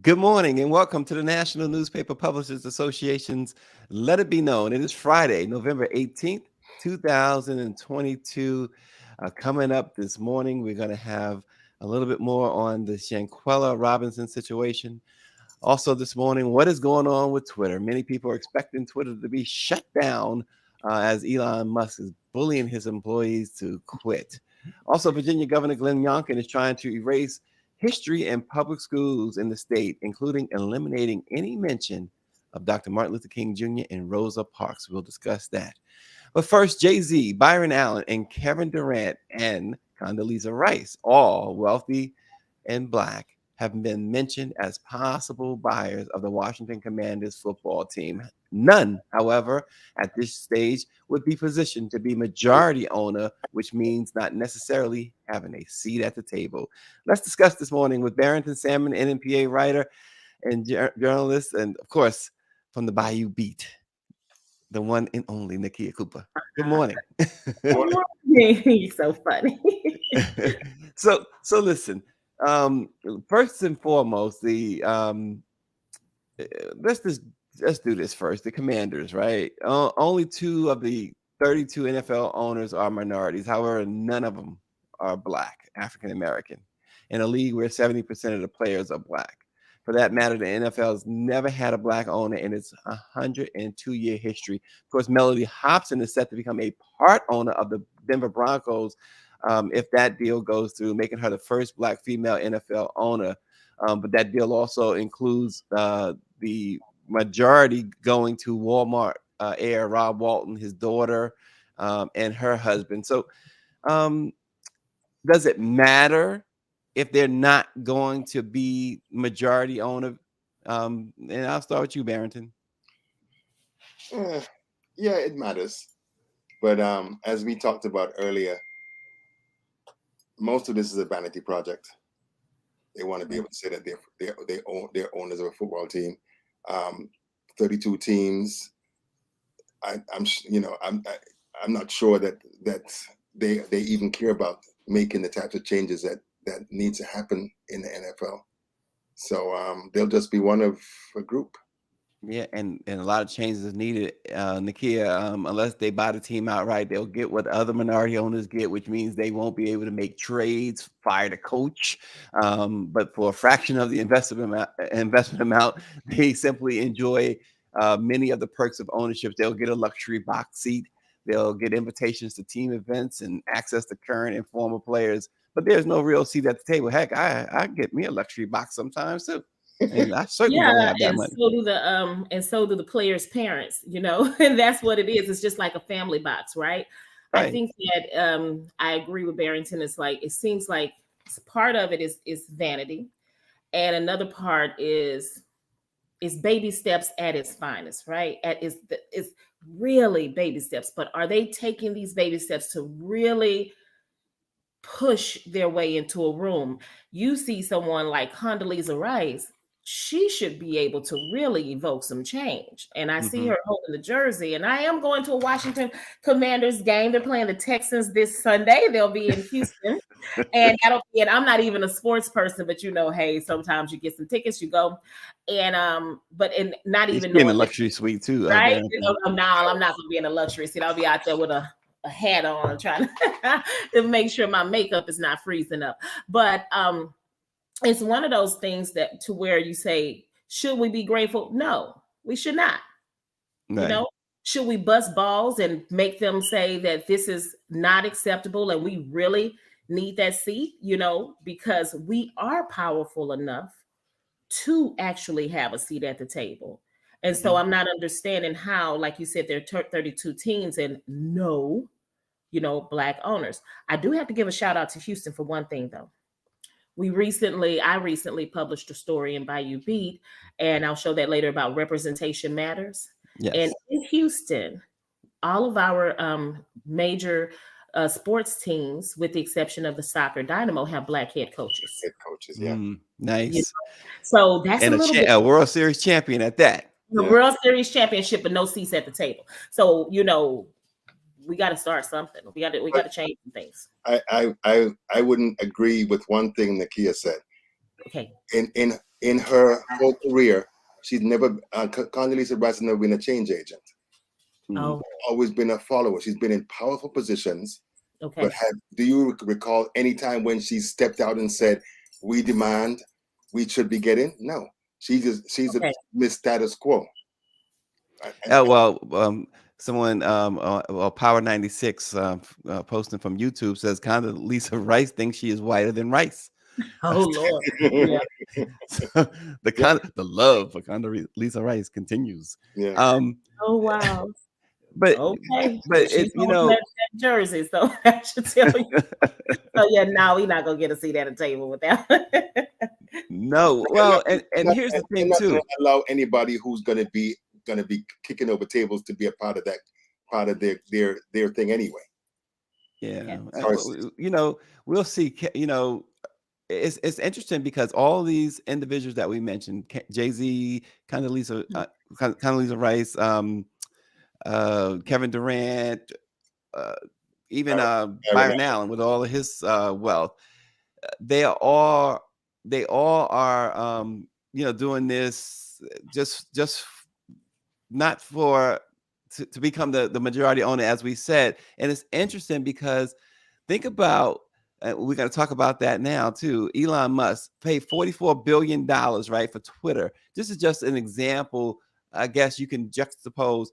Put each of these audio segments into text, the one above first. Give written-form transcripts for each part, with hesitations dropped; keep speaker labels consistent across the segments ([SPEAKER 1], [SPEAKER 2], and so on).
[SPEAKER 1] Good morning and welcome to the National Newspaper Publishers Association's Let It Be Known. It is Friday, November 18th, 2022. Coming up this morning, we're going to have a little bit more on the Shanquella Robinson situation. Also this morning, what is going on with Twitter? Many people are expecting Twitter to be shut down as Elon Musk is bullying his employees to quit. Also, Virginia Governor Glenn Youngkin is trying to erase history in public schools in the state, including eliminating any mention of Dr. Martin Luther King Jr. and Rosa Parks. We'll discuss that. But first, Jay-Z, Byron Allen, and Kevin Durant and Condoleezza Rice, all wealthy and Black, have been mentioned as possible buyers of the Washington Commanders football team. None, however, at this stage would be positioned to be majority owner, which means not necessarily having a seat at the table. Let's discuss this morning with Barrington Salmon, NNPA writer and journalist, and of course, from the Bayou Beat, the one and only Nakia Cooper. Good morning.
[SPEAKER 2] You're so funny.
[SPEAKER 1] So listen. First and foremost, let's do this first. The Commanders, right? Only 2 of the 32 NFL owners are minorities. However, none of them are Black, African American, in a league where 70% of the players are Black. For that matter, the NFL has never had a Black owner in its 102-year history. Of course, Melody Hobson is set to become a part owner of the Denver Broncos if that deal goes through, making her the first Black female NFL owner. But that deal also includes the majority going to Walmart heir Rob Walton, his daughter, and her husband. So does it matter if they're not going to be majority owner? And I'll start with you, Barrington.
[SPEAKER 3] Yeah, it matters. But as we talked about earlier, most of this is a vanity project. They want to be able to say that they're owners of a football team. 32 teams. I'm not sure that they even care about making the types of changes that need to happen in the NFL. So they'll just be one of a group.
[SPEAKER 1] Yeah, and a lot of changes is needed, Nakia. Unless they buy the team outright, they'll get what other minority owners get, which means they won't be able to make trades, fire the coach. But for a fraction of the investment amount, they simply enjoy many of the perks of ownership. They'll get a luxury box seat. They'll get invitations to team events and access to current and former players. But there's no real seat at the table. Heck, I get me a luxury box sometimes too. And I certainly don't have that
[SPEAKER 2] and
[SPEAKER 1] money.
[SPEAKER 2] so do the players' parents, and that's what it is. It's just like a family box, right?
[SPEAKER 1] Right.
[SPEAKER 2] I think that I agree with Barrington. It's like it seems like part of it is vanity, and another part is baby steps at its finest, right? It's really baby steps, but are they taking these baby steps to really push their way into a room? You see someone like Condoleezza Rice, she should be able to really evoke some change. And I see her holding the jersey, and I am going to a Washington Commanders game. They're playing the Texans this Sunday. They'll be in Houston. And I'm not even a sports person, but hey, sometimes you get some tickets, you go. And not even
[SPEAKER 1] in
[SPEAKER 2] knowing
[SPEAKER 1] a luxury suite too,
[SPEAKER 2] right? I'm not gonna be in a luxury seat. I'll be out there with a hat on, trying to make sure my makeup is not freezing up. But it's one of those things that to where you say, should we be grateful? No, we should not.
[SPEAKER 1] Right.
[SPEAKER 2] Should we bust balls and make them say that this is not acceptable and we really need that seat? Because we are powerful enough to actually have a seat at the table. And so I'm not understanding how, like you said, there are 32 teams and no, Black owners. I do have to give a shout out to Houston for one thing, though. I recently published a story in Bayou Beat, and I'll show that later, about representation matters.
[SPEAKER 1] Yes.
[SPEAKER 2] And in Houston, all of our major sports teams, with the exception of the soccer Dynamo, have Black head coaches.
[SPEAKER 3] Yeah.
[SPEAKER 1] Nice.
[SPEAKER 2] So that's
[SPEAKER 1] and a World Series champion at that.
[SPEAKER 2] The World Series championship, but no seats at the table. So we got to start something. We got to change some things.
[SPEAKER 3] I wouldn't agree with one thing Nakia said.
[SPEAKER 2] Okay.
[SPEAKER 3] In in her whole career, she's never, Condoleezza Rice has never been a change agent.
[SPEAKER 2] Oh,
[SPEAKER 3] Always been a follower. She's been in powerful positions.
[SPEAKER 2] okay.
[SPEAKER 3] But do you recall any time when she stepped out and said, "We demand, we should be getting"? No, she's
[SPEAKER 2] Okay.
[SPEAKER 3] a Miss Status Quo.
[SPEAKER 1] Oh, well, someone, well, Power 96 posting from YouTube says Condoleezza Rice thinks she is whiter than rice.
[SPEAKER 2] Oh Lord. Yeah.
[SPEAKER 1] So the love for Condoleezza Rice continues.
[SPEAKER 3] Yeah.
[SPEAKER 2] Oh wow.
[SPEAKER 1] But
[SPEAKER 2] Okay.
[SPEAKER 1] but
[SPEAKER 2] She's
[SPEAKER 1] it, you
[SPEAKER 2] holding
[SPEAKER 1] know,
[SPEAKER 2] that jersey, so I should tell you. So yeah, now we're not gonna get a seat at a table with that.
[SPEAKER 1] no. Well, and
[SPEAKER 3] Not-
[SPEAKER 1] here's the
[SPEAKER 3] they're
[SPEAKER 1] thing
[SPEAKER 3] not
[SPEAKER 1] too.
[SPEAKER 3] gonna allow anybody who's going to be kicking over tables to be a part of that, part of their thing anyway.
[SPEAKER 1] Yeah,
[SPEAKER 3] Sorry.
[SPEAKER 1] you know, we'll see. You know, it's interesting because all these individuals that we mentioned, Jay-Z, Condoleezza Rice, Kevin Durant, uh, even Byron Allen with all of his wealth, they all are you know, doing this just not for to become the majority owner, as we said. And it's interesting because think about, we're going to talk about that now too. Elon Musk paid $44 billion, right, for Twitter. This is just an example. I guess you can juxtapose.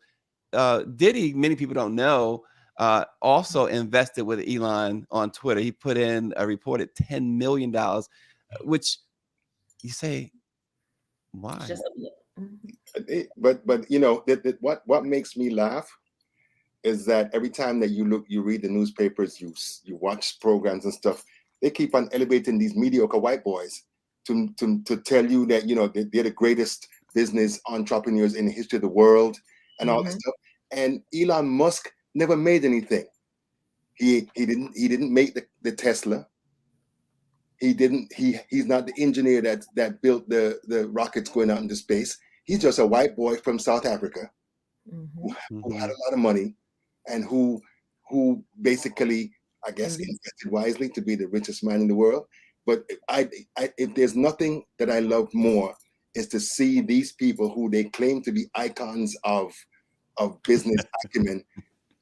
[SPEAKER 1] Diddy, many people don't know, also invested with Elon on Twitter. He put in a reported $10 million, which you say, why?
[SPEAKER 2] Just
[SPEAKER 3] But you know what makes me laugh is that every time that you read the newspapers, you watch programs and stuff, they keep on elevating these mediocre white boys to tell you that, you know, they're the greatest business entrepreneurs in the history of the world and all that stuff. And Elon Musk never made anything. He didn't make the Tesla. He's not the engineer that built the rockets going out into space. He's just a white boy from South Africa who had a lot of money and who basically, I guess, invested wisely to be the richest man in the world. But if there's nothing that I love more, is to see these people who they claim to be icons of business acumen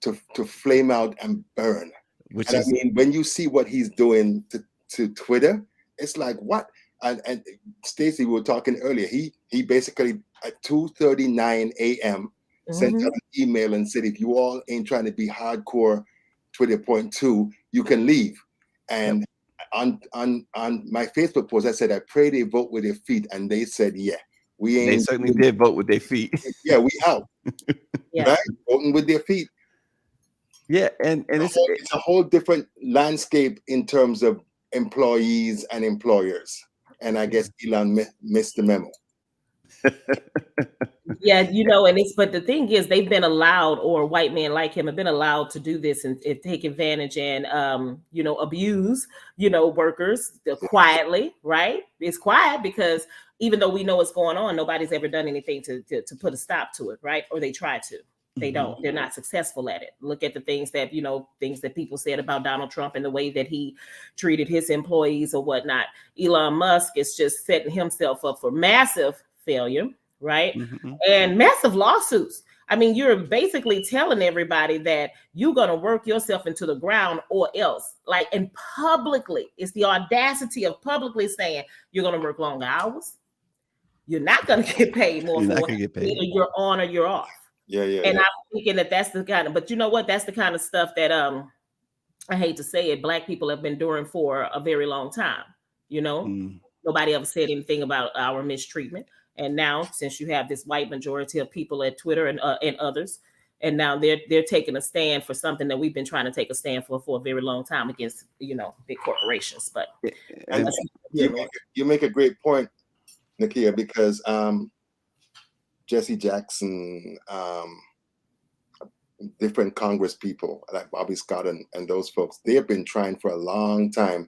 [SPEAKER 3] to flame out and burn.
[SPEAKER 1] Which
[SPEAKER 3] And
[SPEAKER 1] is,
[SPEAKER 3] I mean, when you see what he's doing to Twitter, it's like, what? And Stacey, we were talking earlier. He basically at 2:39 a.m. sent out an email and said, if you all ain't trying to be hardcore Twitter .2, you can leave. And on my Facebook post, I said, I pray they vote with their feet, and they said, yeah, we ain't.
[SPEAKER 1] They certainly did vote with their feet.
[SPEAKER 3] Yeah, we out. Right, voting with their feet.
[SPEAKER 1] Yeah, and it's
[SPEAKER 3] a whole different landscape in terms of employees and employers. And I guess Elon missed the memo.
[SPEAKER 2] Yeah, you know, but the thing is, they've been allowed, or white men like him have been allowed to do this and take advantage and you know, abuse, you know, workers quietly, right? It's quiet because even though we know what's going on, nobody's ever done anything to put a stop to it, right? Or they try to. They don't. They're not successful at it. Look at the things that, you know, things that people said about Donald Trump and the way that he treated his employees or whatnot. Elon Musk is just setting himself up for massive failure, right? And massive lawsuits. I mean, you're basically telling everybody that you're going to work yourself into the ground or else. Like, and publicly, it's the audacity of publicly saying you're going to work longer hours. You're not going to get paid more.
[SPEAKER 1] You're not going to get paid.
[SPEAKER 2] Either you're on or you're off. And I'm thinking that's the kind of, but you know what? That's the kind of stuff that I hate to say it, Black people have been enduring for a very long time. You know, nobody ever said anything about our mistreatment. And now, since you have this white majority of people at Twitter and others, and now they're taking a stand for something that we've been trying to take a stand for a very long time against, you know, big corporations. But
[SPEAKER 3] you make a great point, Nakia, because Jesse Jackson, different Congress people like Bobby Scott and those folks, they have been trying for a long time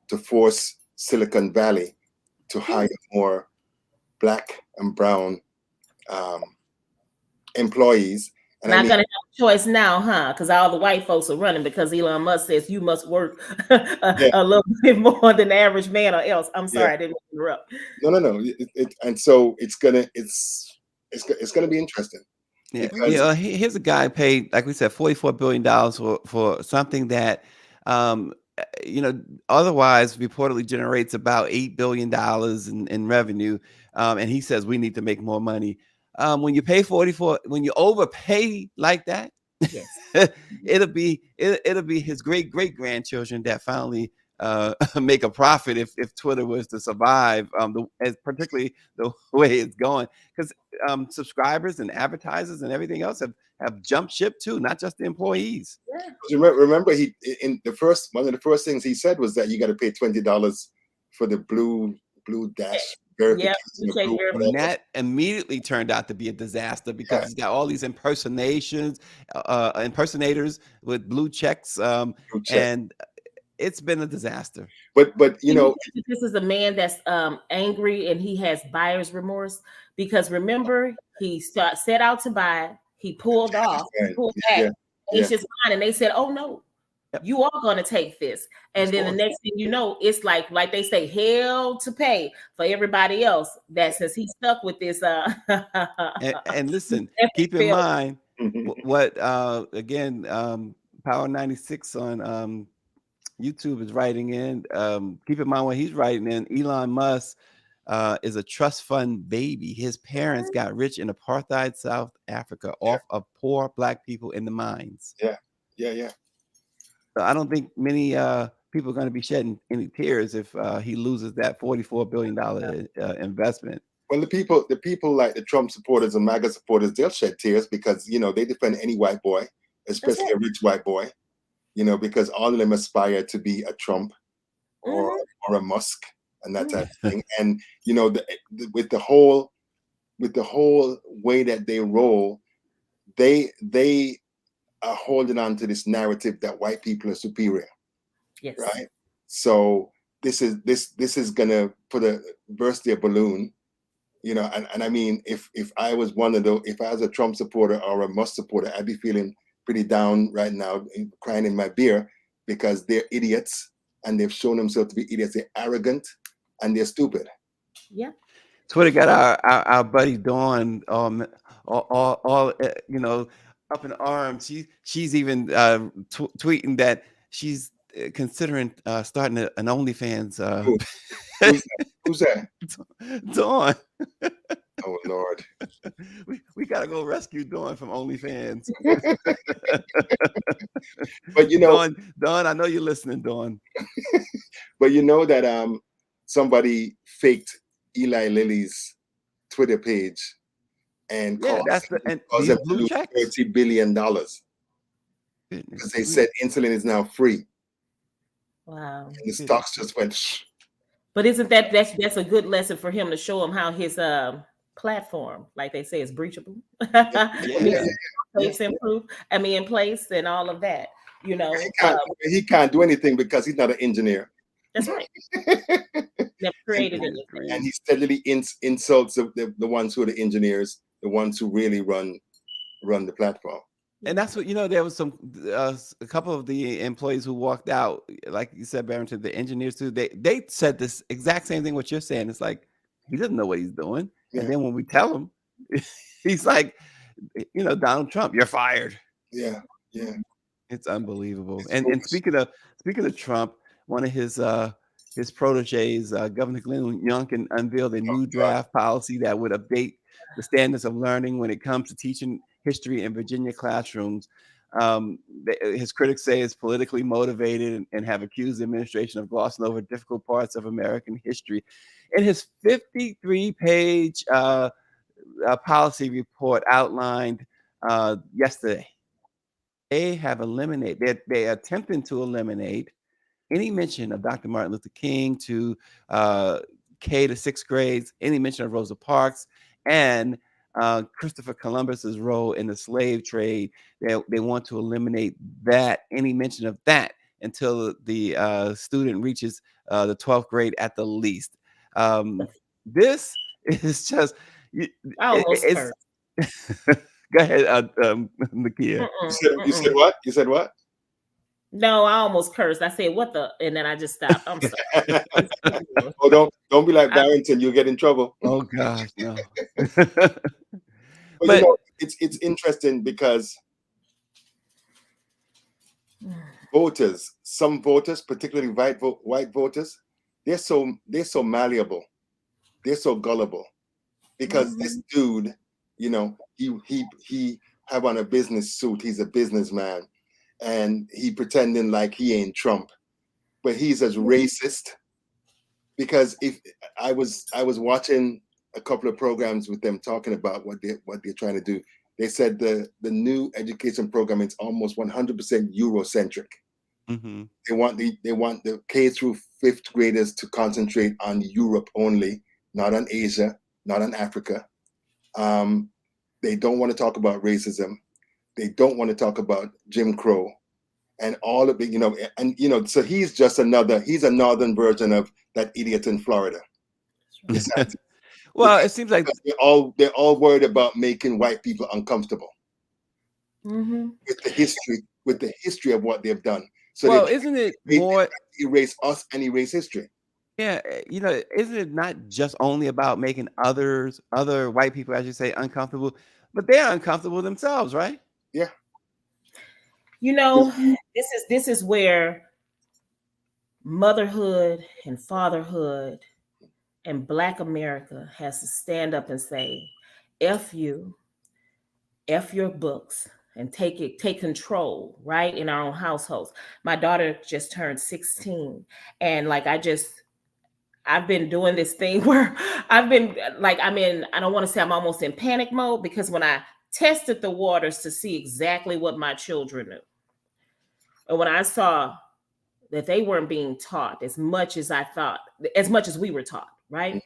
[SPEAKER 3] to force Silicon Valley to hire more Black and brown employees. And
[SPEAKER 2] Not gonna have a choice now, huh? Because all the white folks are running because Elon Musk says you must work a little bit more than the average man, or else. I'm sorry, I didn't interrupt.
[SPEAKER 3] No. And so it's gonna be interesting.
[SPEAKER 1] Yeah, here's a guy paid, like we said, $44 billion for something that, otherwise reportedly generates about $8 billion in revenue. And he says we need to make more money. When you pay 44, when you overpay like that,
[SPEAKER 2] Yes.
[SPEAKER 1] it'll be his great grandchildren that finally make a profit if Twitter was to survive, particularly the way it's going, because subscribers and advertisers and everything else have jumped ship too, not just the employees.
[SPEAKER 3] Yeah. Remember, one of the first things he said was that you got to pay $20 for the blue dash verification.
[SPEAKER 1] And that immediately turned out to be a disaster because he's got all these impersonators with blue checks, and it's been a disaster.
[SPEAKER 3] But
[SPEAKER 2] this is a man that's angry and he has buyer's remorse, because remember, he set out to buy, he pulled off, pulled back, it's just mine, and they said, oh no, you are going to take this. And then the next thing you know, it's like they say, hell to pay for everybody else that says he's stuck with this.
[SPEAKER 1] And listen, keep in mind what again, Power 96 on YouTube is writing in. Keep in mind what he's writing in. Elon Musk is a trust fund baby. His parents got rich in apartheid South Africa off of poor Black people in the mines.
[SPEAKER 3] Yeah.
[SPEAKER 1] So I don't think many people are going to be shedding any tears if he loses that $44 billion investment.
[SPEAKER 3] Well, the people like the Trump supporters and MAGA supporters, they'll shed tears because they defend any white boy, especially a rich white boy. Because all of them aspire to be a Trump or a Musk and that type of thing. And with the whole way that they roll, they are holding on to this narrative that white people are superior.
[SPEAKER 2] Yes.
[SPEAKER 3] Right. So this is gonna put a burst their balloon. And I mean, if I was if I was a Trump supporter or a Musk supporter, I'd be feeling pretty down right now, crying in my beer, because they're idiots and they've shown themselves to be idiots. They're arrogant and they're stupid.
[SPEAKER 2] Yeah.
[SPEAKER 1] Twitter got our buddy Dawn all up in arms. She's even tweeting that she's considering starting an OnlyFans.
[SPEAKER 3] Who's that?
[SPEAKER 1] Dawn.
[SPEAKER 3] Oh Lord.
[SPEAKER 1] We gotta go rescue Dawn from OnlyFans.
[SPEAKER 3] But
[SPEAKER 1] Dawn, I know you're listening, Dawn.
[SPEAKER 3] But that somebody faked Eli Lilly's Twitter page and caused them to lose $30 billion because they said insulin is now free.
[SPEAKER 2] Wow.
[SPEAKER 3] And the stocks just went.
[SPEAKER 2] But isn't that's a good lesson for him to show him how his platform, like they say, is breachable. Improve. I mean, in place and all of that.
[SPEAKER 3] He can't do anything because he's not an engineer.
[SPEAKER 2] That's right. Never created anything.
[SPEAKER 3] And he steadily insults the ones who are the engineers, the ones who really run the platform.
[SPEAKER 1] And that's what, there was a couple of the employees who walked out, like you said, Barrington, the engineers too, they said this exact same thing what you're saying. It's like, he doesn't know what he's doing. Yeah. And then when we tell him, he's like, Donald Trump, you're fired.
[SPEAKER 3] Yeah.
[SPEAKER 1] It's unbelievable. And speaking of Trump, one of his proteges, Governor Glenn Youngkin, unveiled a new draft policy that would update the standards of learning when it comes to teaching history in Virginia classrooms. His critics say it's politically motivated and have accused the administration of glossing over difficult parts of American history. In his 53-page policy report outlined yesterday, they're attempting to eliminate any mention of Dr. Martin Luther King to K to 6th grades, any mention of Rosa Parks, and Christopher Columbus's role in the slave trade. They want to eliminate any mention of that until the student reaches the 12th grade at the least. This is just Go ahead, Nakia.
[SPEAKER 3] You said what? You said what?
[SPEAKER 2] No, I almost cursed. I said, "What the?" And then I just stopped. I'm sorry.
[SPEAKER 3] Oh, don't be like Barrington. You'll get in trouble.
[SPEAKER 1] Oh gosh, no.
[SPEAKER 3] But
[SPEAKER 1] But
[SPEAKER 3] you know, it's interesting because voters, some voters, particularly white voters, they're so malleable, they're so gullible, because this dude, you know, he have on a business suit. He's a businessman, and he pretending like he ain't Trump, but he's as racist. Because if I was watching a couple of programs with them talking about what they're trying to do. They said the new education program is almost 100% Eurocentric.
[SPEAKER 1] mm-hmm.
[SPEAKER 3] They want the K through 5th graders to concentrate on Europe only, not on Asia, not on Africa. They don't want to talk about racism. They don't want to talk about Jim Crow and all of it, you know, and you know, so he's a northern version of that idiot in Florida.
[SPEAKER 1] Well, it seems like
[SPEAKER 3] they're all worried about making white people uncomfortable with the history of what they've done. So
[SPEAKER 1] well, isn't it more
[SPEAKER 3] erase us and erase history?
[SPEAKER 1] Yeah, you know, isn't it not just only about making other white people, as you say, uncomfortable, but they're uncomfortable themselves, right?
[SPEAKER 3] Yeah.
[SPEAKER 2] You know, this is where motherhood and fatherhood and Black America has to stand up and say, F you, F your books, and take control, right, in our own households. My daughter just turned 16, and like I've been doing this thing where I've been like, I don't want to say I'm almost in panic mode, because when I tested the waters to see exactly what my children knew, and when I saw that they weren't being taught as much as I thought, as much as we were taught, right?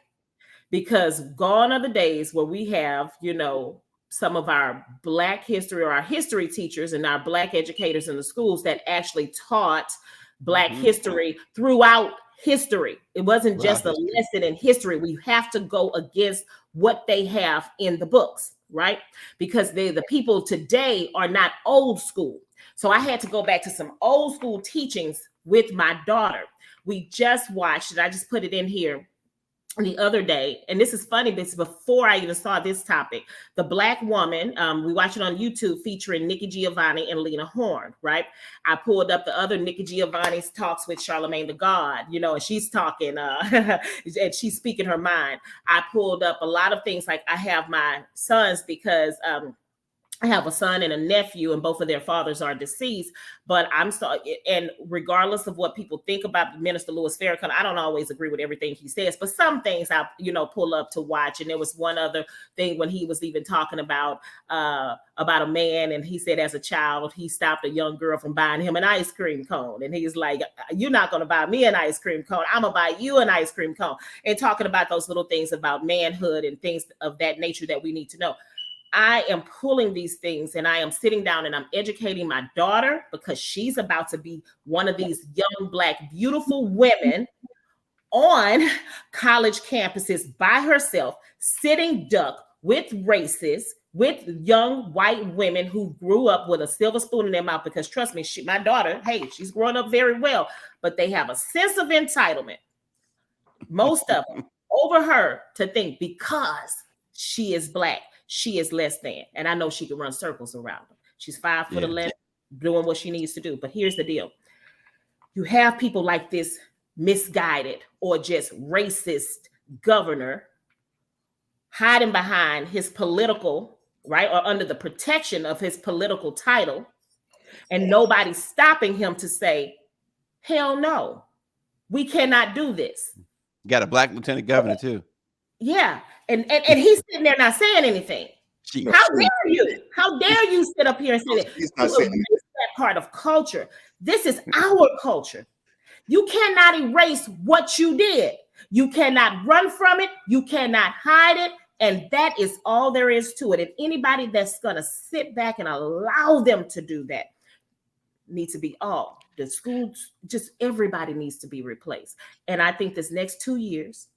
[SPEAKER 2] Because gone are the days where we have, you know, some of our Black history, or our history teachers and our Black educators in the schools that actually taught Black history throughout history. It wasn't just a lesson in history. We have to go against what they have in the books, right? Because the people today are not old school. So I had to go back to some old school teachings with my daughter. We just watched it. I just put it in here the other day, and this is funny, this is before I even saw this topic. The Black Woman, we watch it on YouTube, featuring Nikki Giovanni and Lena Horne, right? I pulled up the other Nikki Giovanni's talks with Charlemagne the God, you know, and she's talking, and she's speaking her mind. I pulled up a lot of things, like I have my sons, because I have a son and a nephew, and both of their fathers are deceased. But I'm sorry, and regardless of what people think about Minister Louis Farrakhan, I don't always agree with everything he says, but some things I, you know, pull up to watch. And there was one other thing when he was even talking about a man, and he said as a child he stopped a young girl from buying him an ice cream cone, and he's like, "You're not going to buy me an ice cream cone. I'm gonna buy you an ice cream cone." And talking about those little things about manhood and things of that nature that we need to know. I am pulling these things, and I am sitting down and I'm educating my daughter, because she's about to be one of these young Black beautiful women on college campuses by herself, sitting duck with racists, with young white women who grew up with a silver spoon in their mouth. Because trust me, my daughter, hey, she's growing up very well, but they have a sense of entitlement, most of them, over her, to think because she is Black, she is less than. And I know she can run circles around them. She's 5'11", doing what she needs to do. But here's the deal. You have people like this misguided or just racist governor hiding behind his political, right, or under the protection of his political title, and nobody's stopping him to say, hell no, we cannot do this.
[SPEAKER 1] You got a Black lieutenant governor too.
[SPEAKER 2] Yeah. And he's sitting there not saying anything. How dare you? How dare you sit up here and say that? He's not saying that part of culture. This is our culture. You cannot erase what you did. You cannot run from it. You cannot hide it. And that is all there is to it. And anybody that's going to sit back and allow them to do that needs to be all. The schools, just everybody needs to be replaced. And I think this next 2 years,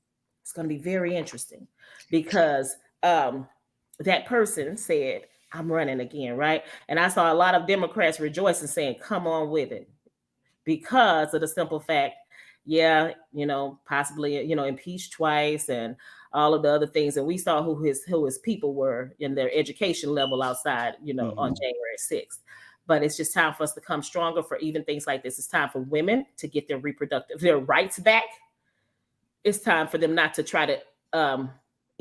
[SPEAKER 2] it's going to be very interesting, because that person said I'm running again, right? And I saw a lot of Democrats rejoicing, saying, "Come on with it," because of the simple fact, yeah, possibly, impeached twice and all of the other things. And we saw who his people were in their education level outside, on January 6th. But it's just time for us to come stronger for even things like this. It's time for women to get their rights back. It's time for them not to try to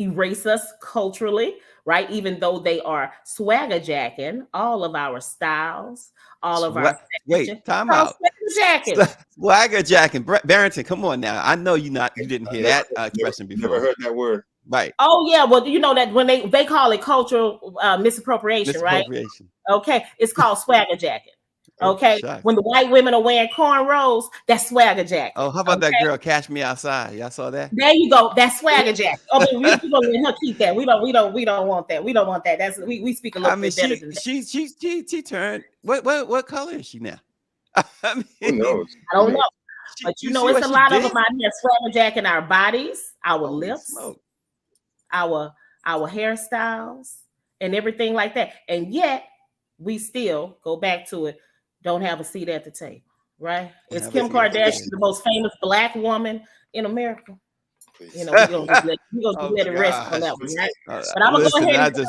[SPEAKER 2] erase us culturally, right? Even though they are swagger jacking all of our styles, all of our
[SPEAKER 1] Wait, time
[SPEAKER 2] Oh,
[SPEAKER 1] out.
[SPEAKER 2] swagger jacking.
[SPEAKER 1] Swagger jacking. Barrington, come on now. I know you didn't hear that expression before.
[SPEAKER 3] Never heard that word.
[SPEAKER 1] Right.
[SPEAKER 2] Oh yeah, well you know that when they call it cultural misappropriation, right?
[SPEAKER 1] Misappropriation.
[SPEAKER 2] Okay, it's called swagger jacking. Okay,
[SPEAKER 1] Shucks.
[SPEAKER 2] when the white women are wearing cornrows, that's swagger jacking.
[SPEAKER 1] Oh, how about that girl Cash Me Outside? Y'all saw that?
[SPEAKER 2] There you go. That's swagger jack. I mean, we gonna let her keep that. We don't want that. We don't want that. That's we speak a little bit better than that.
[SPEAKER 1] She turned. What color is she now? I mean,
[SPEAKER 3] Who knows?
[SPEAKER 2] I don't know. But it's a lot of them out here swagger jacking our bodies, our lips, our hairstyles, and everything like that. And yet we still go back to it. Don't have a seat at the table, right? It's Kim Kardashian, the most famous Black woman in America. We're gonna just let it rest on that one, right? But I'm gonna go ahead and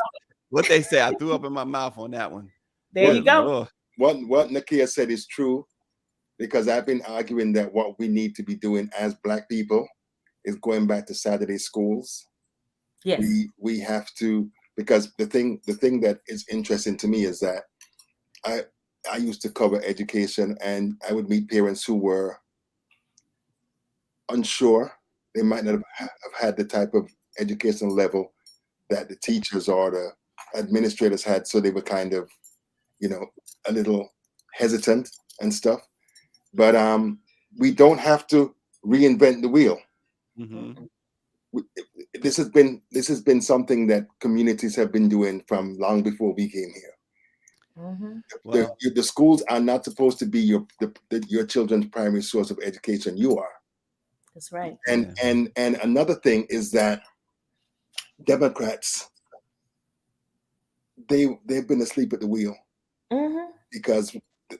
[SPEAKER 1] what they say. I threw up in my mouth on that one.
[SPEAKER 2] There you go.
[SPEAKER 3] What Nakia said is true, because I've been arguing that what we need to be doing as Black people is going back to Saturday schools.
[SPEAKER 2] Yes.
[SPEAKER 3] We have to, because the thing that is interesting to me is that I used to cover education, and I would meet parents who were unsure. They might not have had the type of educational level that the teachers or the administrators had, so they were kind of, a little hesitant and stuff. But we don't have to reinvent the wheel.
[SPEAKER 1] Mm-hmm.
[SPEAKER 3] This has been something that communities have been doing from long before we came here.
[SPEAKER 2] Mm-hmm.
[SPEAKER 3] The schools are not supposed to be your children's primary source of education. You are.
[SPEAKER 2] That's right.
[SPEAKER 3] And another thing is that Democrats, they've been asleep at the wheel.
[SPEAKER 2] Mm-hmm.
[SPEAKER 3] Because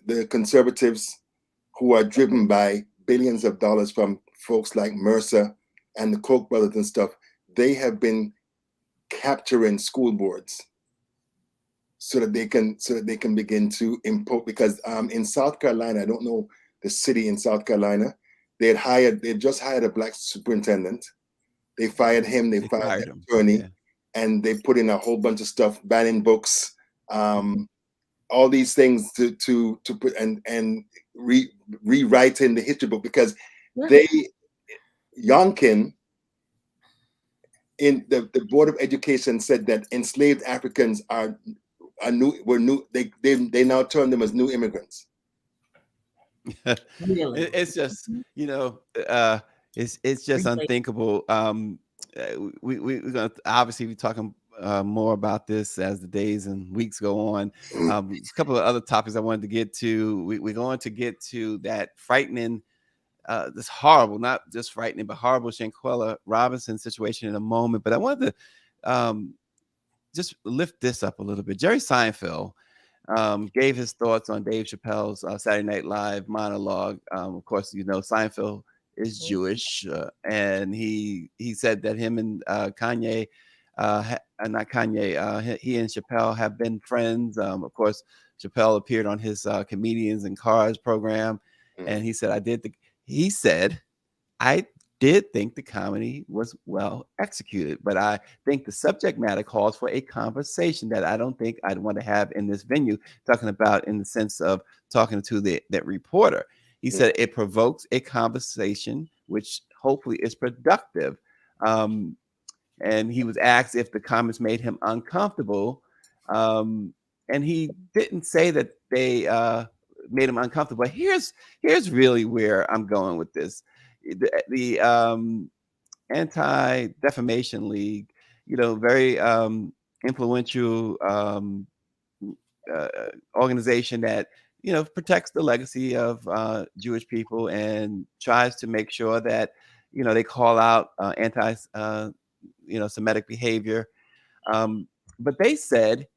[SPEAKER 3] the conservatives, who are driven by billions of dollars from folks like Mercer and the Koch brothers and stuff, they have been capturing school boards so that they can begin to impose. Because in South Carolina, I don't know the city in South Carolina, they just hired a Black superintendent. They fired him. They fired the attorney, and they put in a whole bunch of stuff, banning books, all these things to put and rewriting the history book, because Youngkin in the Board of Education said that enslaved Africans were new. They now term them as new immigrants.
[SPEAKER 2] Really?
[SPEAKER 1] It's just it's just unthinkable. We're gonna obviously be talking more about this as the days and weeks go on. A couple of other topics I wanted to get to. We're going to get to that frightening, this horrible, not just frightening, but horrible Shanquella Robinson situation in a moment. But I wanted to just lift this up a little bit. Jerry Seinfeld gave his thoughts on Dave Chappelle's Saturday Night Live monologue. Of course, Seinfeld is Jewish, and he said that him and Kanye, not Kanye, he and Chappelle have been friends. Of course, Chappelle appeared on his Comedians in Cars program, and he said, I did think the comedy was well executed, but I think the subject matter calls for a conversation that I don't think I'd want to have in this venue, talking about in the sense of talking to that reporter. He said it provokes a conversation, which hopefully is productive. And he was asked if the comments made him uncomfortable. And he didn't say that they made him uncomfortable. Here's really where I'm going with this. The Anti-Defamation League, very influential organization that protects the legacy of Jewish people and tries to make sure that they call out anti-Semitic behavior. But they said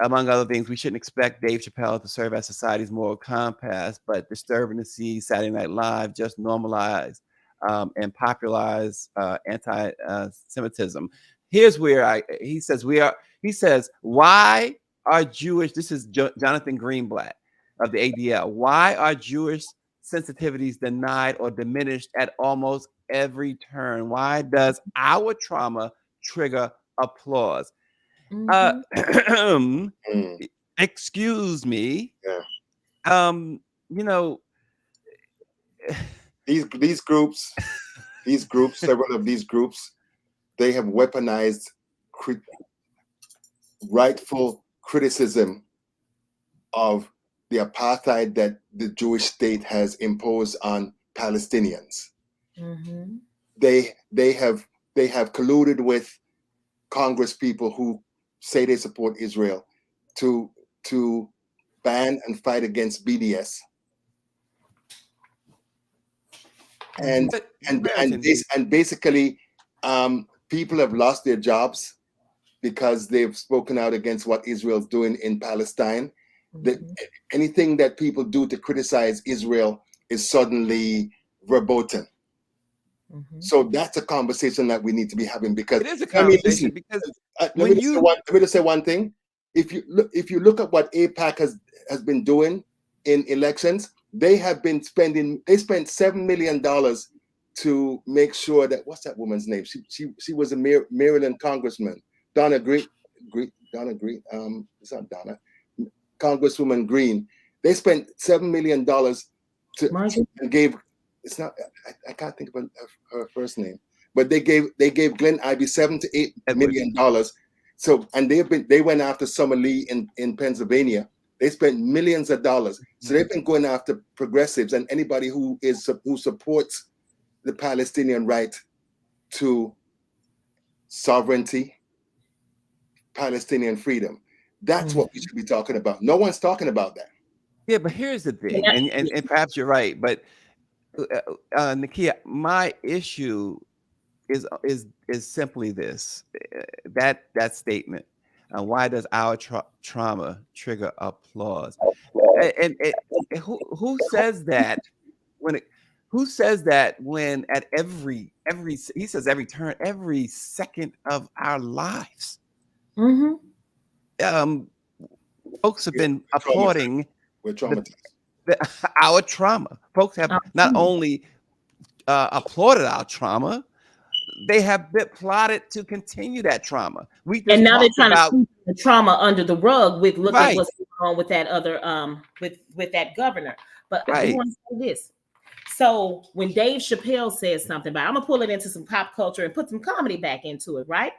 [SPEAKER 1] among other things, we shouldn't expect Dave Chappelle to serve as society's moral compass, but disturbing to see Saturday Night Live just normalize and popularize anti-Semitism. Here's where he says, why are Jewish, this is Jonathan Greenblatt of the ADL, why are Jewish sensitivities denied or diminished at almost every turn? Why does our trauma trigger applause? Excuse me.
[SPEAKER 3] Yeah.
[SPEAKER 1] You know,
[SPEAKER 3] these groups, several of these groups, they have weaponized rightful criticism of the apartheid that the Jewish state has imposed on Palestinians.
[SPEAKER 2] Mm-hmm.
[SPEAKER 3] They have colluded with Congress people who say they support Israel to ban and fight against BDS. And basically, people have lost their jobs because they've spoken out against what Israel's doing in Palestine. Mm-hmm. Anything that people do to criticize Israel is suddenly verboten. Mm-hmm. So that's a conversation that we need to be having, because
[SPEAKER 1] it is a conversation.
[SPEAKER 3] Let me just say one thing. If you look at what AIPAC has been doing in elections, they spent $7 million to make sure that, what's that woman's name? She was a Maryland congressman, Donna Green. It's not Donna. Congresswoman Green. They spent $7 million and gave. It's not. I can't think of her first name, but they gave Glenn Ivey $7 to $8 million. So, and they went after Summer Lee in Pennsylvania. They spent millions of dollars. So they've been going after progressives and anybody who supports the Palestinian right to sovereignty, Palestinian freedom. That's what we should be talking about. No one's talking about that.
[SPEAKER 1] Yeah, but here's the thing, and perhaps you're right, but Nakia, my issue is simply this: that statement. Why does our trauma trigger applause? And who says that who says that when at every he says every turn, every second of our lives, folks have been applauding our trauma. Folks have not only applauded our trauma, they have been plotted to continue that trauma.
[SPEAKER 2] And now they're trying to sweep the trauma under the rug with look at what's going on with that other with that governor. But I want to say this. So when Dave Chappelle says something, but I'm gonna pull it into some pop culture and put some comedy back into it, right?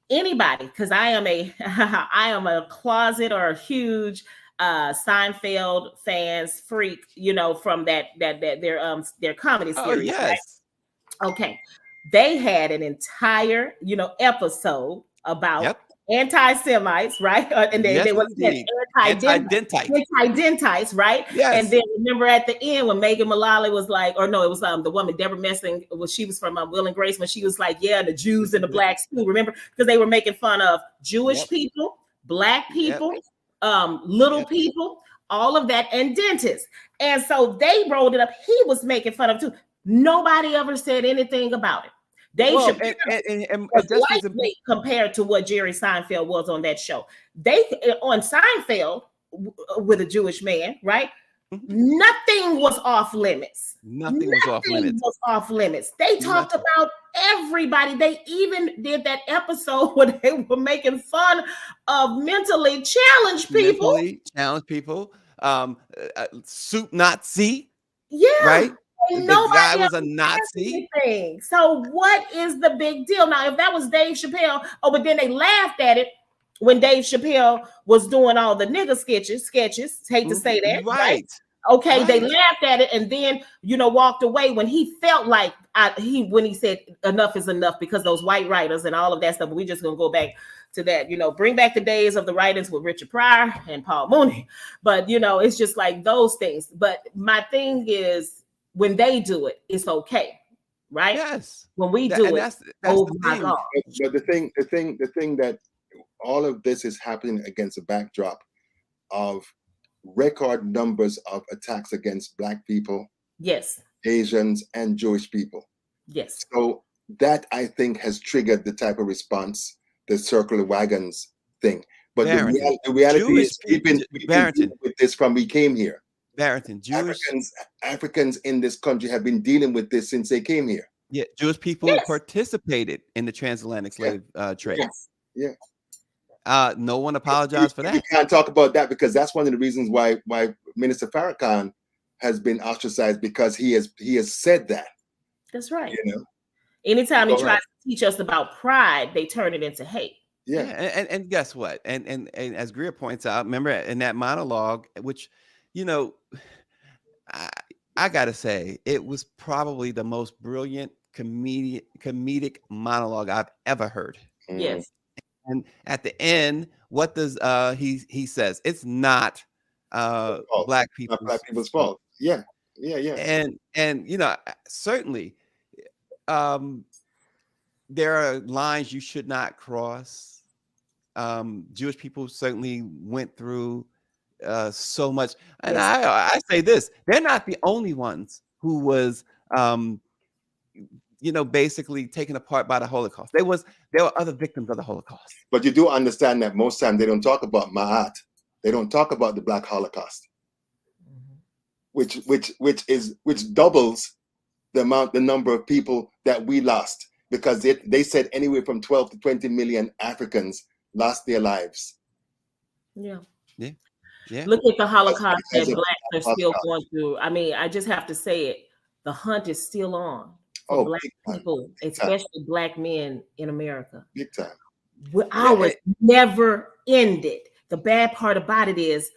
[SPEAKER 2] Anybody, because I am a closet or a huge Seinfeld fans freak, from that their comedy series.
[SPEAKER 1] Oh, yes.
[SPEAKER 2] Right? Okay. They had an entire, episode about anti-Semites, right? And they were anti-dentites, right?
[SPEAKER 1] Yes.
[SPEAKER 2] And then remember at the end when Megan Mullally was like, or no, it was the woman Deborah Messing, she was from Will and Grace, when she was like, yeah, the Jews and the blacks too. Remember, because they were making fun of Jewish people, black people, little people, all of that, and dentists. And so they rolled it up. He was making fun of too. Nobody ever said anything about it. Dave Chappelle was lightweight compared to what Jerry Seinfeld was on that show. They on Seinfeld with a Jewish man, right? Nothing was off limits.
[SPEAKER 1] Nothing was off limits.
[SPEAKER 2] They talked about everybody. They even did that episode where they were making fun of mentally challenged people.
[SPEAKER 1] Soup Nazi.
[SPEAKER 2] Yeah.
[SPEAKER 1] Right.
[SPEAKER 2] Nobody
[SPEAKER 1] guy was a Nazi.
[SPEAKER 2] Anything. So what is the big deal? Now, if that was Dave Chappelle, but then they laughed at it when Dave Chappelle was doing all the nigger sketches. Hate to say that. Right. Okay. Right. They laughed at it and then, walked away when he felt like when he said enough is enough, because those white writers and all of that stuff. But we're just going to go back to that, bring back the days of the writings with Richard Pryor and Paul Mooney. But, it's just like those things. But my thing is, when they do it, it's okay, right?
[SPEAKER 1] Yes.
[SPEAKER 2] When we do it,
[SPEAKER 3] that's oh my God! But the thing that all of this is happening against a backdrop of record numbers of attacks against Black people,
[SPEAKER 2] Yes.
[SPEAKER 3] Asians, and Jewish people.
[SPEAKER 2] Yes.
[SPEAKER 3] So that, I think, has triggered the type of response, the circle of wagons thing. But
[SPEAKER 1] Barrington,
[SPEAKER 3] the reality
[SPEAKER 1] Jewish
[SPEAKER 3] is we've been
[SPEAKER 1] Barrington,
[SPEAKER 3] dealing with this from we came here.
[SPEAKER 1] Barrington, Jewish
[SPEAKER 3] Africans in this country have been dealing with this since they came here.
[SPEAKER 1] Yeah, Jewish people
[SPEAKER 2] Yes.
[SPEAKER 1] participated in the transatlantic slave trade.
[SPEAKER 2] Yes.
[SPEAKER 1] No one apologized for
[SPEAKER 3] We
[SPEAKER 1] that.
[SPEAKER 3] can't talk about that because that's one of the reasons why Minister Farrakhan has been ostracized, because he has said that.
[SPEAKER 2] That's right.
[SPEAKER 3] You know.
[SPEAKER 2] Anytime he
[SPEAKER 3] Go
[SPEAKER 2] tries
[SPEAKER 3] ahead.
[SPEAKER 2] to teach us about pride, they turn it into hate.
[SPEAKER 1] Yeah,
[SPEAKER 3] Yeah.
[SPEAKER 1] and guess what? And as Greer points out, remember in that monologue, which, you know, I gotta say, it was probably the most brilliant comedic monologue I've ever heard.
[SPEAKER 2] Yes.
[SPEAKER 1] And at the end, what does he says? It's not Black people's
[SPEAKER 3] Not Black people's fault. Yeah.
[SPEAKER 1] And you know, certainly there are lines you should not cross. Jewish people certainly went through so much, and
[SPEAKER 2] Yes.
[SPEAKER 1] I say this: they're not the only ones who was you know, basically taken apart by the Holocaust. There were other victims of the Holocaust.
[SPEAKER 3] But you do understand that most times they don't talk about Ma'at. They don't talk about the Black Holocaust, which doubles the number of people that we lost, because they said anywhere from 12 to 20 million Africans lost their lives.
[SPEAKER 2] Yeah.
[SPEAKER 1] Yeah.
[SPEAKER 2] Look at the Holocaust that
[SPEAKER 3] Because of
[SPEAKER 2] Blacks are still
[SPEAKER 3] Holocaust.
[SPEAKER 2] going through. I mean, I just have to say it. The hunt is still on for
[SPEAKER 3] Oh,
[SPEAKER 2] Black
[SPEAKER 3] big time.
[SPEAKER 2] people,
[SPEAKER 3] Big time.
[SPEAKER 2] especially Black men in America.
[SPEAKER 3] Big time.
[SPEAKER 2] Ours never ended. The bad part about it is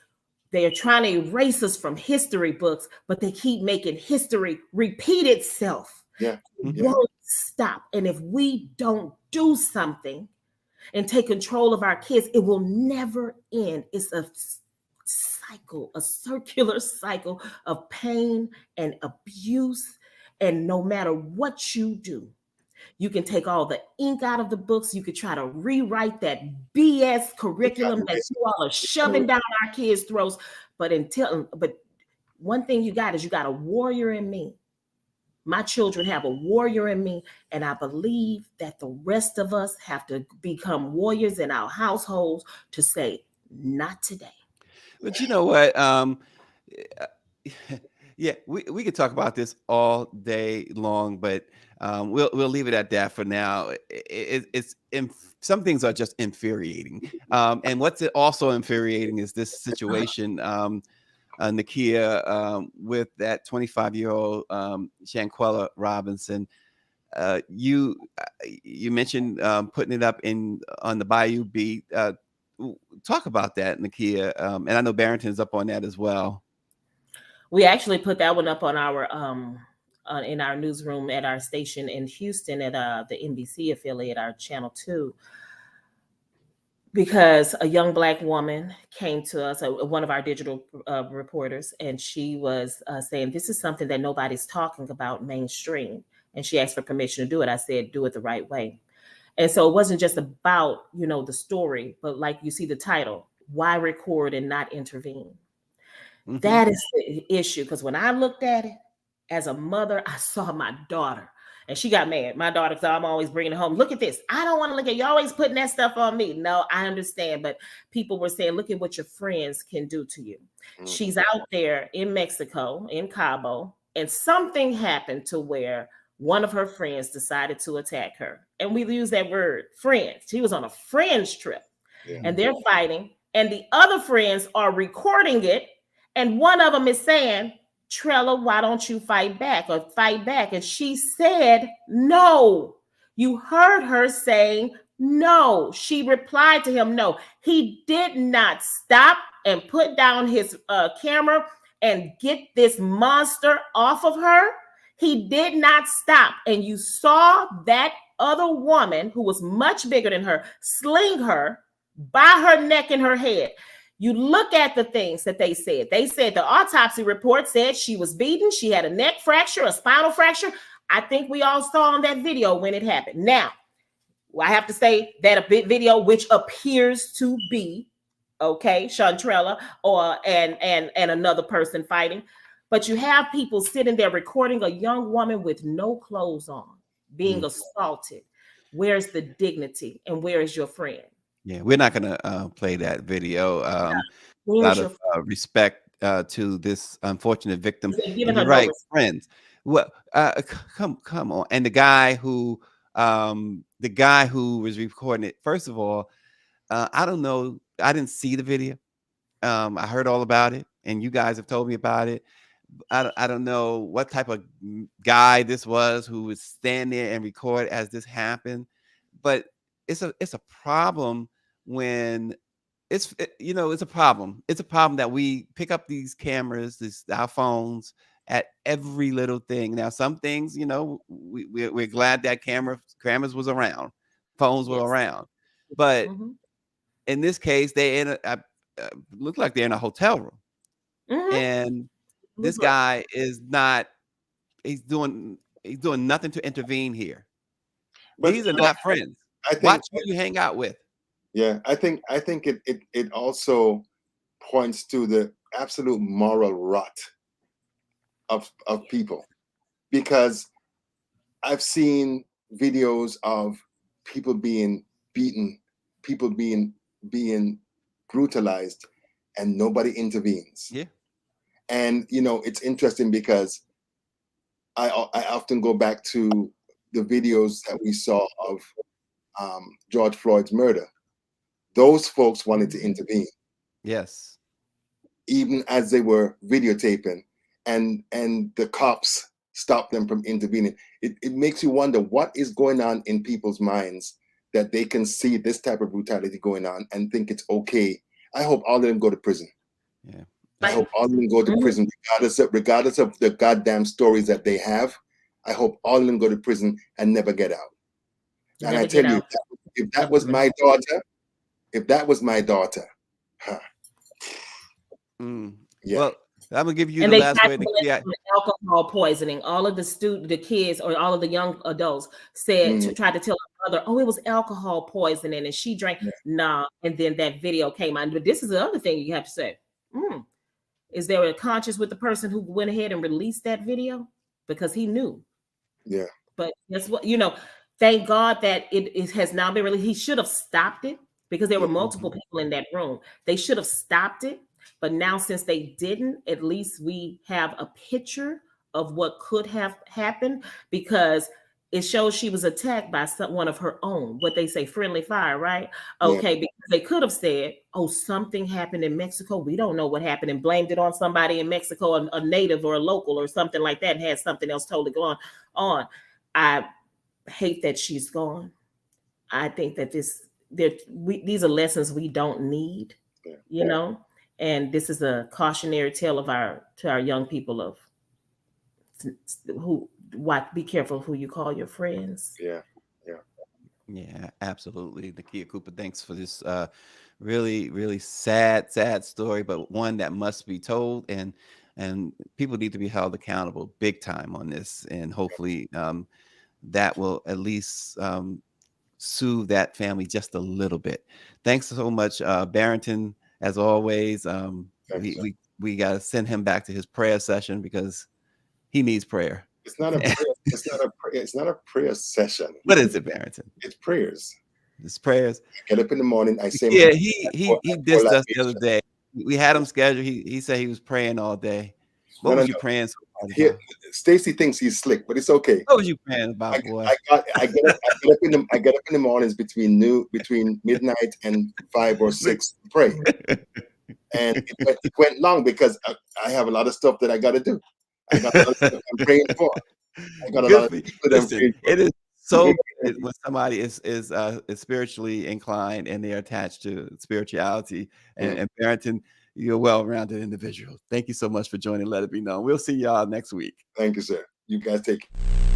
[SPEAKER 2] they are trying to erase us from history books, but they keep making history repeat itself.
[SPEAKER 3] Yeah.
[SPEAKER 2] It
[SPEAKER 3] Yeah.
[SPEAKER 2] won't stop. And if we don't do something and take control of our kids, it will never end. It's a cycle, a circular cycle of pain and abuse. And no matter what you do, you can take all the ink out of the books. You could try to rewrite that BS curriculum that you all are shoving down our kids' throats. But one thing you got a warrior in me. My children have a warrior in me, and I believe that the rest of us have to become warriors in our households to say, not today.
[SPEAKER 1] But you know what? Yeah, we could talk about this all day long, but we'll leave it at that for now. Some things are just infuriating, and what's also infuriating is this situation, Nakia, with that 25-year-old Shanquella Robinson. You mentioned putting it up on the Bayou Beat. Talk about that, Nakia, and I know Barrington's up on that as well.
[SPEAKER 2] We actually put that one up on our in our newsroom at our station in Houston at the NBC affiliate, our Channel 2, because a young Black woman came to us, one of our digital reporters, and she was saying, this is something that nobody's talking about mainstream. And she asked for permission to do it. I said, do it the right way. And so it wasn't just about, the story, but like you see the title, why record and not intervene? Mm-hmm. That is the issue. Because when I looked at it as a mother, I saw my daughter and she got mad. My daughter, so I'm always bringing it home. Look at this. I don't want to look at you always putting that stuff on me. No, I understand. But people were saying, look at what your friends can do to you. Mm-hmm. She's out there in Mexico, in Cabo, and something happened to where one of her friends decided to attack her. And we use that word, friends. She was on a friends trip and they're fighting. And the other friends are recording it. And one of them is saying, Trella, why don't you fight back or fight back? And she said, no. You heard her saying no. She replied to him, no. He did not stop and put down his camera and get this monster off of her. He did not stop. And you saw that other woman who was much bigger than her sling her by her neck and her head. You look at the things that they said. They said the autopsy report said she was beaten. She had a neck fracture, a spinal fracture. I think we all saw on that video when it happened. Now, I have to say that a bit video, which appears to be Chantrella and another person fighting, but you have people sitting there recording a young woman with no clothes on being assaulted. Where's the dignity and where is your friend?
[SPEAKER 1] Yeah, we're not gonna play that video. Out of respect to this unfortunate victim. You're right, friends. Well, come on. And the guy who was recording it. First of all, I don't know. I didn't see the video. I heard all about it, and you guys have told me about it. I don't know what type of guy this was who would stand there and record as this happened, but it's a problem when it's a problem. It's a problem that we pick up these cameras, our phones at every little thing. Now, some things, we're glad that cameras was around, phones were around, but in this case, they look like they're in a hotel room, and this guy is not. He's doing nothing to intervene here. But these are not friends. Watch who you hang out with.
[SPEAKER 3] Yeah, I think it also points to the absolute moral rot of people, because I've seen videos of people being beaten, people being brutalized, and nobody intervenes.
[SPEAKER 1] Yeah.
[SPEAKER 3] And it's interesting because I often go back to the videos that we saw of George Floyd's murder. Those folks wanted to intervene.
[SPEAKER 1] Yes.
[SPEAKER 3] Even as they were videotaping, and the cops stopped them from intervening. It makes you wonder what is going on in people's minds that they can see this type of brutality going on and think it's okay. I hope all of them go to prison.
[SPEAKER 1] Yeah.
[SPEAKER 3] I hope all of them go to prison, regardless of the goddamn stories that they have. I hope all of them go to prison and never get out. And I tell you, if that was my daughter, huh.
[SPEAKER 1] Yeah. Well, I'm gonna give you
[SPEAKER 2] and
[SPEAKER 1] the last word.
[SPEAKER 2] Alcohol poisoning. All of the kids, or all of the young adults said to try to tell her mother, "Oh, it was alcohol poisoning, and she drank." Yeah. Nah, and then that video came out. But this is the other thing you have to say. Is there a conscience with the person who went ahead and released that video? Because he knew.
[SPEAKER 3] Yeah.
[SPEAKER 2] But that's what, thank God that it has now been released. He should have stopped it, because there were multiple people in that room. They should have stopped it. But now, since they didn't, at least we have a picture of what could have happened, because it shows she was attacked by one of her own, what they say, friendly fire, right? Okay, because they could have said, oh, something happened in Mexico. We don't know what happened, and blamed it on somebody in Mexico, a native or a local or something like that, and had something else totally going on. I hate that she's gone. I think that these are lessons we don't need, and this is a cautionary tale to our young people of be careful who you call your friends.
[SPEAKER 1] Yeah, absolutely. Nakia Cooper, thanks for this really, really sad story, but one that must be told, and people need to be held accountable big time on this, and hopefully that will at least soothe that family just a little bit. Thanks so much, Barrington, as always. We got to send him back to his prayer session, because he needs prayer.
[SPEAKER 3] It's not a prayer. It's not a prayer session.
[SPEAKER 1] What is it, Barrington?
[SPEAKER 3] It's prayers.
[SPEAKER 1] It's prayers.
[SPEAKER 3] I get up in the morning. I say.
[SPEAKER 1] Yeah, he dissed us the other day. We had him scheduled. He said he was praying all day. What was you praying about?
[SPEAKER 3] Stacy thinks he's slick, but it's okay.
[SPEAKER 1] What was you praying about, boy?
[SPEAKER 3] I get up in the mornings between midnight and 5 or 6 to pray, and it went long because I have a lot of stuff that I got to do. I got a lot of stuff I'm praying for. I got a lot of people that I'm praying for.
[SPEAKER 1] It is so good when somebody is spiritually inclined and they're attached to spirituality. And Barrington, you're a well-rounded individual. Thank you so much for joining Let It Be Known. We'll see y'all next week.
[SPEAKER 3] Thank you, sir. You guys take care.